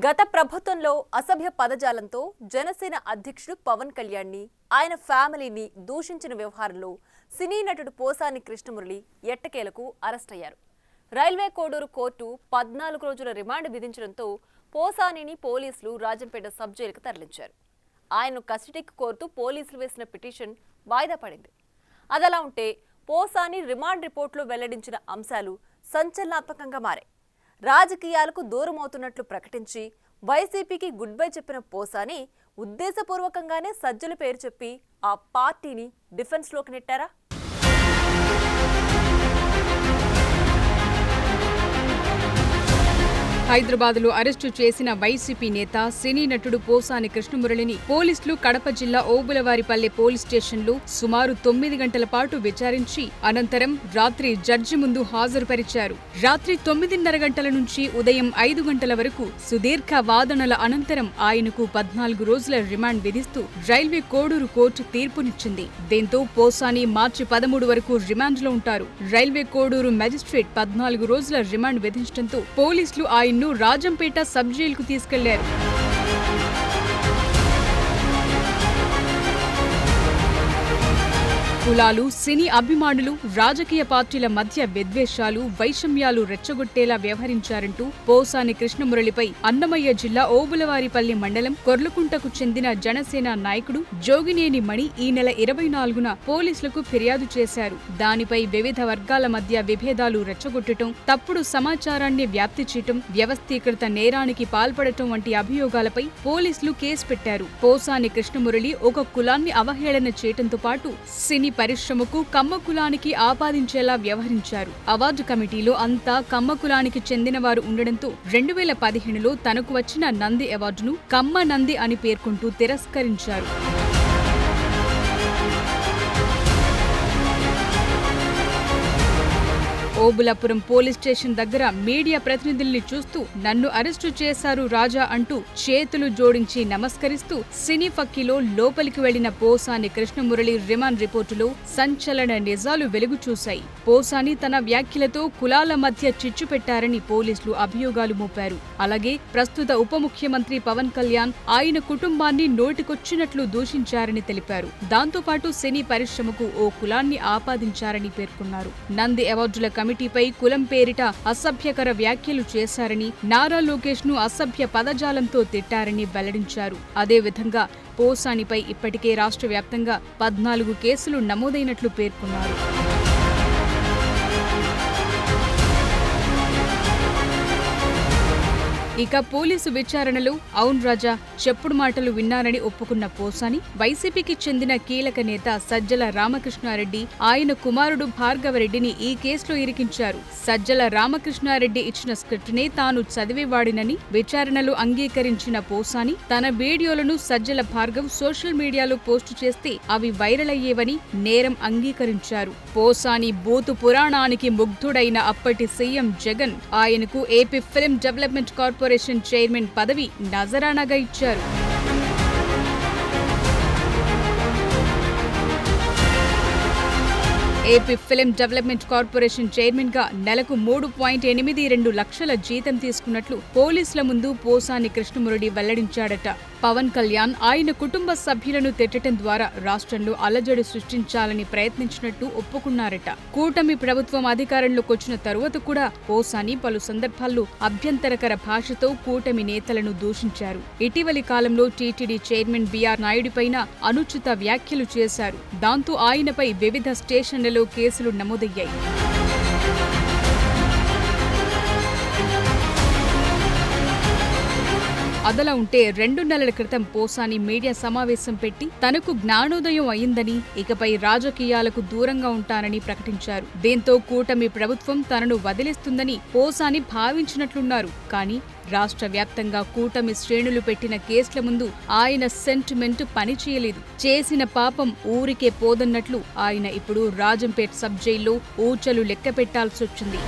గత ప్రభుత్వంలో అసభ్య పదజాలంతో జనసేన అధ్యక్షుడు పవన్ కళ్యాణ్ని ఆయన ఫ్యామిలీని దూషించిన వ్యవహారంలో సినీ నటుడు పోసాని కృష్ణమురళి ఎట్టకేలకు అరెస్ట్ అయ్యారు. రైల్వే కోడూరు కోర్టు 14 రోజుల రిమాండ్ విధించడంతో పోసానిని పోలీసులు రాజంపేట సబ్ జైలుకు తరలించారు. ఆయన్ను కస్టడీకి కోరుతూ పోలీసులు వేసిన పిటిషన్ వాయిదా పడింది. అదలా ఉంటే పోసాని రిమాండ్ రిపోర్టులో వెల్లడించిన అంశాలు సంచలనాత్మకంగా మారాయి. రాజకీయాలకు దూరమవుతున్నట్లు ప్రకటించి వైసీపీకి గుడ్ బై చెప్పిన పోసాని ఉద్దేశపూర్వకంగానే సజ్జల పేరు చెప్పి ఆ పార్టీని డిఫెన్స్లోకి నెట్టారా? హైదరాబాద్లో అరెస్టు చేసిన వైసీపీ నేత సినీ నటుడు పోసాని కృష్ణమురళిని పోలీసులు కడప జిల్లా ఓబులవారిపల్లె పోలీస్ స్టేషన్లో సుమారు 9 గంటల పాటు విచారించి అనంతరం రాత్రి జడ్జి ముందు హాజరుపరిచారు. రాత్రి 9:30 గంటల నుంచి ఉదయం 5 గంటల వరకు సుదీర్ఘ వాదనల అనంతరం ఆయనకు 14 రోజుల రిమాండ్ విధిస్తూ రైల్వే కోడూరు కోర్టు తీర్పునిచ్చింది. దీంతో పోసాని మార్చి 13 వరకు రిమాండ్లో ఉంటారు. రైల్వే కోడూరు మెజిస్ట్రేట్ 14 రోజుల రిమాండ్ విధించడంతో పోలీసులు ఆయన్ను రాజంపేట సబ్ జైలుకు తీసుకెళ్లారు. కులాలు, సినీ అభిమానులు, రాజకీయ పార్టీల మధ్య విద్వేషాలు, వైషమ్యాలు రెచ్చగొట్టేలా వ్యవహరించారంటూ పోసాని కృష్ణమురళిపై అన్నమయ్య జిల్లా ఓబులవారిపల్లి మండలం కొర్లకుంటకు చెందిన జనసేన నాయకుడు జోగినేని మణి ఈ నెల 24న పోలీసులకు ఫిర్యాదు చేశారు. దానిపై వివిధ వర్గాల మధ్య విభేదాలు రెచ్చగొట్టడం, తప్పుడు సమాచారాన్ని వ్యాప్తి చేయటం, వ్యవస్థీకృత నేరానికి పాల్పడటం వంటి అభియోగాలపై పోలీసులు కేసు పెట్టారు. పోసాని కృష్ణమురళి ఒక కులాన్ని అవహేళన చేయటంతో పాటు సినీ పరిశ్రమకు కమ్మ కులానికి ఆపాదించేలా వ్యవహరించారు. అవార్డు కమిటీలో అంతా కమ్మ కులానికి చెందిన వారు ఉండడంతో 2015లో తనకు వచ్చిన నంది అవార్డును కమ్మ నంది అని పేర్కొంటూ తిరస్కరించారు. ఓబులాపురం పోలీస్ స్టేషన్ దగ్గర మీడియా ప్రతినిధుల్ని చూస్తూ నన్ను అరెస్టు చేశారు రాజా అంటూ చేతులు జోడించి నమస్కరిస్తూ సినీ ఫక్కీలో లోపలికి వెళ్లిన పోసాని కృష్ణమురళి రిమాండ్ రిపోర్టులో సంచలన నిజాలు వెలుగు చూశాయి. పోసాని తన వ్యాఖ్యలతో కులాల మధ్య చిచ్చు పెట్టారని పోలీసులు అభియోగాలు మోపారు. అలాగే ప్రస్తుత ఉప ముఖ్యమంత్రి పవన్ కళ్యాణ్ ఆయన కుటుంబాన్ని నోటికొచ్చినట్లు దూషించారని తెలిపారు. దాంతోపాటు సినీ పరిశ్రమకు ఓ కులాన్ని ఆపాదించారని పేర్కొన్నారు. నంది అవార్డుల కమిటీపై కులం పేరిట అసభ్యకర వ్యాఖ్యలు చేశారని, నారా లోకేష్ ను అసభ్య పదజాలంతో తిట్టారని వెల్లడించారు. అదేవిధంగా పోసానిపై ఇప్పటికే రాష్ట్ర వ్యాప్తంగా 14 కేసులు నమోదైనట్లు పేర్కొన్నారు. ఇక పోలీసు విచారణలో అవును రాజా, చెప్పుడు మాటలు విన్నారని ఒప్పుకున్న పోసాని వైసీపీకి చెందిన కీలక నేత సజ్జల రామకృష్ణారెడ్డి, ఆయన కుమారుడు భార్గవరెడ్డిని ఈ కేసులో ఇరికించారు. సజ్జల రామకృష్ణారెడ్డి ఇచ్చిన స్క్రిప్టునే తాను చదివేవాడినని విచారణలో అంగీకరించిన పోసాని తన వీడియోలను సజ్జల భార్గవ్ సోషల్ మీడియాలో పోస్టు చేస్తే అవి వైరల్ అయ్యేవని నేరం అంగీకరించారు. పోసాని బూతు పురాణానికి ముగ్ధుడైన అప్పటి సీఎం జగన్ ఆయనకు AP film development corporation chairman పదవి నజరానాగా ఇచ్చారు. AP film development corporation chairman గా నెలకు 3.82 లక్షల జీతం తీసుకున్నట్లు పోలీసుల ముందు పోసాని కృష్ణమురళి వెల్లడించాడట. పవన్ కళ్యాణ్ ఆయన కుటుంబ సభ్యులను తిట్టడం ద్వారా రాష్ట్రంలో అలజడి సృష్టించాలని ప్రయత్నించినట్టు ఒప్పుకున్నారట. కూటమి ప్రభుత్వం అధికారంలోకి వచ్చిన తరువాత కూడా పోసాని పలు సందర్భాల్లో అభ్యంతరకర భాషతో కూటమి నేతలను దూషించారు. ఇటీవలి కాలంలో టీటీడీ చైర్మన్ బీఆర్ నాయుడిపైన అనుచిత వ్యాఖ్యలు చేశారు. దాంతో ఆయనపై వివిధ స్టేషన్లలో కేసులు నమోదయ్యాయి. అదలా ఉంటే 2 నెలల క్రితం పోసాని మీడియా సమావేశం పెట్టి తనకు జ్ఞానోదయం అయిందని, ఇకపై రాజకీయాలకు దూరంగా ఉంటానని ప్రకటించారు. దీంతో కూటమి ప్రభుత్వం తనను వదిలేస్తుందని పోసాని భావించినట్లున్నారు. కానీ రాష్ట్ర వ్యాప్తంగా కూటమి శ్రేణులు పెట్టిన కేసుల ముందు ఆయన సెంటిమెంట్ పనిచేయలేదు. చేసిన పాపం ఊరికే పోదన్నట్లు ఆయన ఇప్పుడు రాజంపేట్ సబ్ జైల్లో ఊచలు లెక్క పెట్టాల్సొచ్చింది.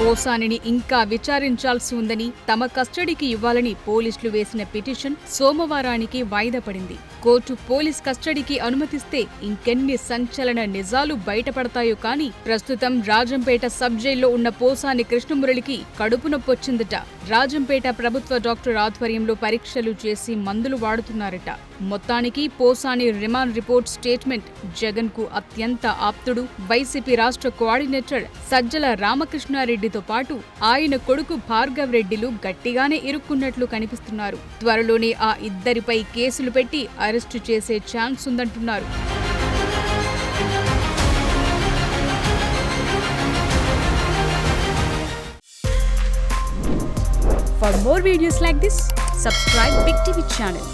పోసానిని ఇంకా విచారించాల్సి ఉందని, తమ కస్టడీకి ఇవ్వాలని పోలీసులు వేసిన పిటిషన్ సోమవారానికి వాయిదా పడింది. కోర్టు పోలీస్ కస్టడీకి అనుమతిస్తే ఇంకెన్ని సంచలన నిజాలు బయటపడతాయో కానీ ప్రస్తుతం రాజంపేట సబ్ జైల్లో ఉన్న పోసాని కృష్ణమురళికి కడుపు నొప్పొచ్చిందట. రాజంపేట ప్రభుత్వ డాక్టర్ ఆధ్వర్యంలో పరీక్షలు చేసి మందులు వాడుతున్నారట. మొత్తానికి Posani remand report statement Jagan కు అత్యంత ఆప్తుడు, వైసీపీ రాష్ట్ర కోఆర్డినేటర్ సజ్జల రామకృష్ణారెడ్డితో పాటు ఆయన కొడుకు భార్గవ్ రెడ్డిలు గట్టిగానే ఇరుక్కున్నట్లు కనిపిస్తున్నారు. త్వరలోనే ఆ ఇద్దరిపై కేసులు పెట్టి అరెస్టు చేసే ఛాన్స్ ఉందంటున్నారు. For more videos like this, subscribe Big TV channel.